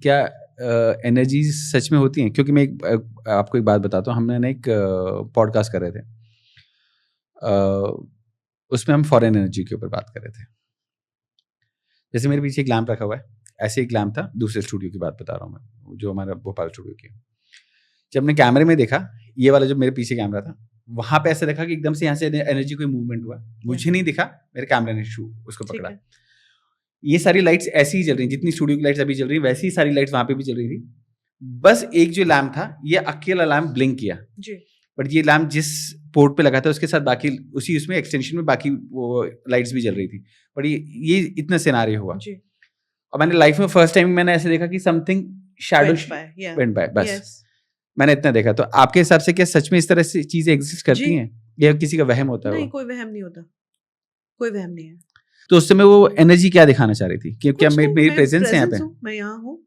क्या एनर्जी सच में होती हैं? क्योंकि मैं आपको एक बात बताता हूँ, हमने ना एक पॉडकास्ट कर रहे थे। उसमें हम फॉरेन एनर्जी के ऊपर बात कर रहे थे। जैसे मेरे पीछे एक लैंप रखा हुआ है, ऐसे एक लैंप था, दूसरे स्टूडियो की बात बता रहा हूँ मैं, जो हमारा भोपाल स्टूडियो की है। जब मैंने कैमरे में देखा, ये वाला जो मेरे पीछे कैमरा था, वहाँ पे ऐसा देखा कि एकदम से यहाँ से एनर्जी कोई मूवमेंट हुआ। मुझे नहीं दिखा, मेरे कैमरे ने उसको पकड़ा। ये सारी लाइट्स ऐसी ही चल रही, जितनी स्टूडियो की लाइट्स अभी चल रही, वैसी ही सारी लाइट्स वहाँ पे भी चल रही थी। बस एक जो लैंप था, ये अकेला लैंप ब्लिंक किया। बट ये लैंप जिस पोर्ट पे लगा था, उसके साथ बाकी उसी उसमें एक्सटेंशन में बाकी वो लाइट्स भी जल रही थी। बट ये इतना सिनेरियो हुआ। और मैंने लाइफ में फर्स्ट टाइम मैंने ऐसे देखा कि समथिंग शैडो वेंट बाय, बस मैंने इतना देखा। तो आपके हिसाब से क्या सच में इस तरह से चीजें एग्जिस्ट करती हैं, या किसी का वहम होता है? नहीं, कोई वहम नहीं होता, कोई वहम नहीं है। तो उस समय वो एनर्जी क्या दिखाना चाह रही थी कि क्या मेरी प्रेजेंस है यहाँ पे? मैं यहाँ हूँ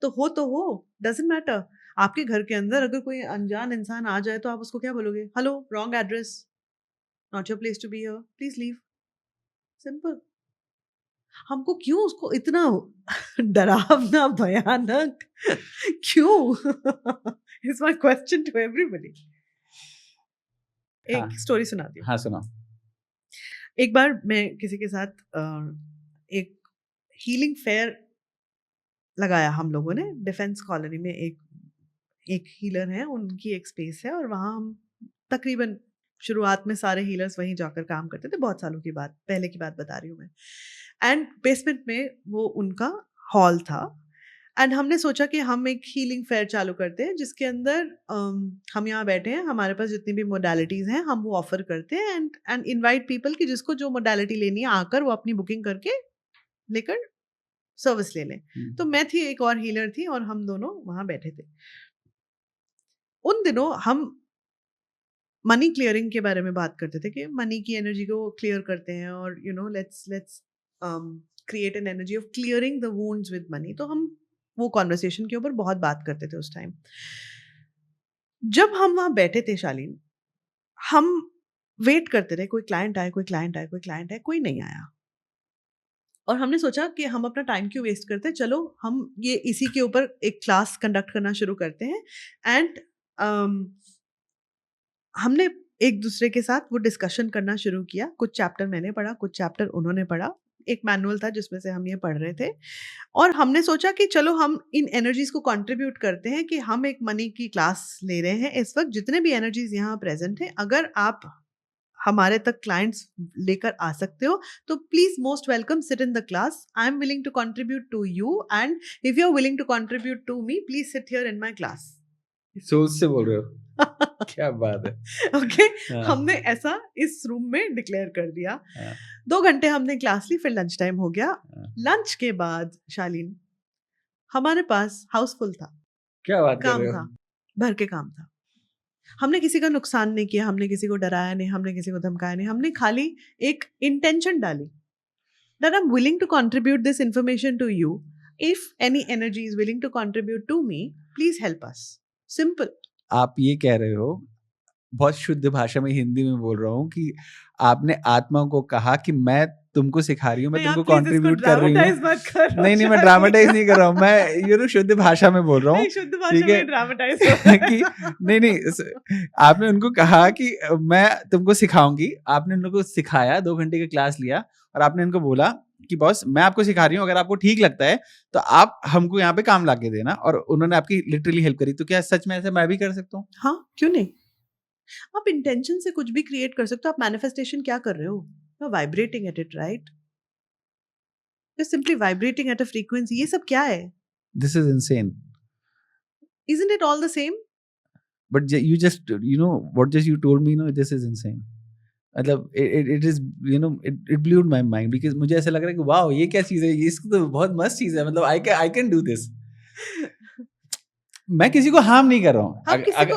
तो हो, डजंट मैटर। आपके घर के अंदर अगर कोई अनजान इंसान आ जाए तो आप उसको क्या बोलोगे? Hello, wrong address, not your place to be here, please leave. Simple. हमको क्यों उसको इतना डरावना, भयानक क्यों? It's my question to everybody. एक स्टोरी सुनाती हूँ। हाँ, सुनाओ। एक बार मैं किसी के साथ एक हीलिंग फेयर लगाया हम लोगों ने डिफेंस कॉलोनी में। एक हीलर है, उनकी एक स्पेस है, और वहाँ हम तकरीबन शुरुआत में सारे हीलर्स वहीं जाकर काम करते थे। बहुत सालों की बात, पहले की बात बता रही हूँ मैं। एंड बेसमेंट में वो उनका हॉल था। एंड हमने सोचा कि हम एक हीलिंग फेयर चालू करते हैं, जिसके अंदर हम यहाँ बैठे हैं, हमारे पास जितनी भी मोडालिटीज़ हैं हम वो ऑफर करते हैं, एंड इनवाइट पीपल कि जिसको जो मोडालिटी लेनी है आकर वो अपनी बुकिंग करके लेकर सर्विस ले लें। तो मैं थी, एक और हीलर थी, और हम दोनों वहाँ बैठे थे। उन दिनों हम मनी क्लियरिंग के बारे में बात करते थे कि मनी की एनर्जी को क्लियर करते हैं, और let's create an energy of clearing the wounds with money. तो हम वो कॉन्वर्सेशन के ऊपर बहुत बात करते थे उस टाइम। जब हम वहाँ बैठे थे शालीन, हम वेट करते थे, कोई क्लाइंट आए, कोई क्लाइंट आए, कोई क्लाइंट आए, कोई नहीं आया। और हमने सोचा कि हम अपना टाइम क्यों वेस्ट करते हैं, चलो हम ये इसी के ऊपर एक क्लास कंडक्ट करना शुरू करते हैं। एंड हमने एक दूसरे के साथ वो डिस्कशन करना शुरू किया। कुछ चैप्टर मैंने पढ़ा, कुछ चैप्टर उन्होंने पढ़ा। एक मैनुअल था जिसमें से हम ये पढ़ रहे थे, और हमने सोचा कि चलो हम इन एनर्जीज को कंट्रीब्यूट करते हैं कि हम एक मनी की क्लास ले रहे हैं। इस वक्त जितने भी एनर्जीज यहाँ प्रेजेंट हैं, अगर आप हमारे तक क्लाइंट्स लेकर आ सकते हो तो please most welcome, sit in the class. I am willing to contribute to you, and if you are willing to contribute to me, please sit here in my class. सोच से बोल रहे हो? क्या बात है। ओके, हमने ऐसा इस रूम में डिक्लेयर कर दिया। 2 घंटे हमने क्लास ली, फिर लंच टाइम हो गया। लंच के बाद शालीन, हमारे पास हाउसफुल था। क्या बात काम कर रहे हो? था, भर के काम था। हमने किसी का नुकसान नहीं किया, हमने किसी को डराया नहीं, हमने किसी को धमकाया नहीं। हमने खाली एक इंटेंशन डाली that I'm willing to contribute this information to you. If any energy is willing to contribute to me, please help us. Simple. आप ये कह रहे हो, बहुत शुद्ध भाषा में हिंदी में बोल रहा हूँ, कि आपने आत्मा को कहा कि मैं तुमको सिखा रही हूँ, मैं तुमको कंट्रीब्यूट कर रही हूँ। नहीं, मैं ड्रामेटाइज नहीं कर रहा हूँ, मैं शुद्ध भाषा में बोल रहा हूँ। शुद्ध भाषा में ड्रामेटाइज कि नहीं, आपने उनको कहा कि मैं तुमको सिखाऊंगी। आपने उनको सिखाया, 2 घंटे की क्लास लिया, और आपने उनको बोला कि बॉस मैं आपको सिखा रही हूँ, अगर आपको ठीक लगता है तो आप हमको यहाँ पे काम ला के देना। और उन्होंने आपकी लिटरली हेल्प करी। तो क्या सच में ऐसे मैं भी कर सकता हूँ? हाँ, क्यों नहीं। आप इंटेंशन से कुछ भी क्रिएट कर सकते हो। आप मैनिफेस्टेशन क्या कर रहे हो? You are vibrating at it, right? You are simply vibrating at a frequency. ये सब क्या है? This is insane. Isn't it all the same? But you just, what just you told me, this is insane. मतलब it is, it blew my mind, because मुझे ऐसा लग रहा है कि वाओ, ये क्या चीज़ है, इसको तो बहुत मस्त चीज़ है। मतलब I can do this. मैं किसी को हार्म नहीं कर रहा हूँ।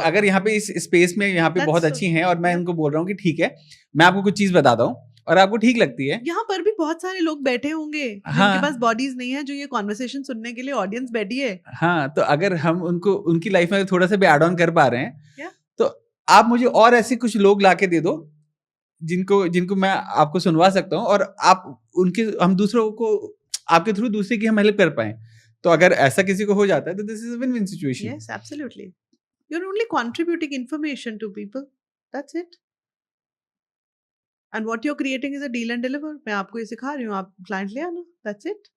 अगर यहाँ पे इस स्पेस में यहाँ पे बहुत अच्छी हैं, और मैं इनको बोल रहा हूँ कि ठीक है, मैं आपको कुछ चीज़ बताता हूँ और आपको ठीक लगती है। यहाँ पर भी बहुत सारे लोग बैठे होंगे जिनके पास बॉडीज नहीं है, जो ये कॉन्वर्सेशन सुनने के लिए ऑडियंस बैठी है। हाँ, तो अगर हम उनको उनकी लाइफ में थोड़ा सा भी एड ऑन कर पा रहे हैं, तो आप मुझे और ऐसे कुछ लोग लाके दे दो जिनको मैं आपको सुनवा सकता हूँ, और आप उनके, हम दूसरों को आपके थ्रू दूसरे की हम हेल्प कर पाए। तो अगर ऐसा किसी को हो जाता है तो this is a win win situation. Yes, absolutely. You're only contributing information to people. That's it. And what you're creating is a deal and deliver. मैं आपको ये सिखा रही हूँ, आप क्लाइंट ले आना. That's it.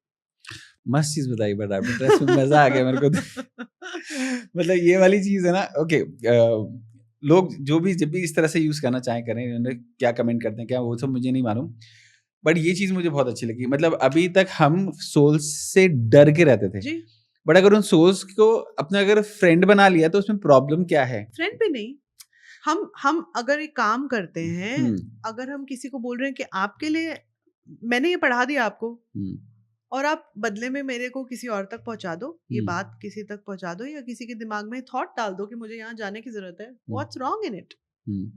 मस्त चीज बताई, बट आपने ड्रेस में मजा आ गया मेरे को तो. मतलब ये वाली चीज है ना. ओके, लोग जो भी जब भी इस तरह से यूज करना चाहें करें, उन्हें क्या कमेंट करते हैं क्या, वो सब मुझे नहीं मालूम. बट ये चीज मुझे बहुत अच्छी लगी. मतलब अभी तक हम सोल्स से डर के रहते थे, जी. बट अगर उन सोल्स को अपना अगर फ्रेंड बना लिया तो उसमें प्रॉब्लम क्या है? फ्रेंड भी नहीं. हम अगर एक काम करते हैं, हम्म. अगर हम किसी को बोल रहे हैं कि आपके लिए मैंने ये पढ़ा दिया आपको, हम्म. और आप बदले में मेरे को किसी और तक पहुंचा दो, ये हम्म. बात किसी तक पहुंचा दो, या किसी के दिमाग में थॉट डाल दो कि मुझे यहाँ जाने की जरूरत है. What's wrong in it? Hmm.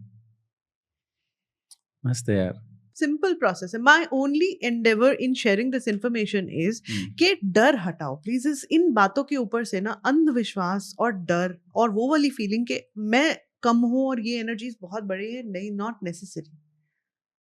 मस्त है यार. सिंपल प्रोसेस है. My only endeavour in sharing this information is कि डर हटाओ प्लीज. इन बातों के ऊपर से ना अंधविश्वास और डर और वो वाली फीलिंग कि मैं कम हूं और ये एनर्जीज बहुत बड़ी है, नहीं, नॉट नेसेसरी.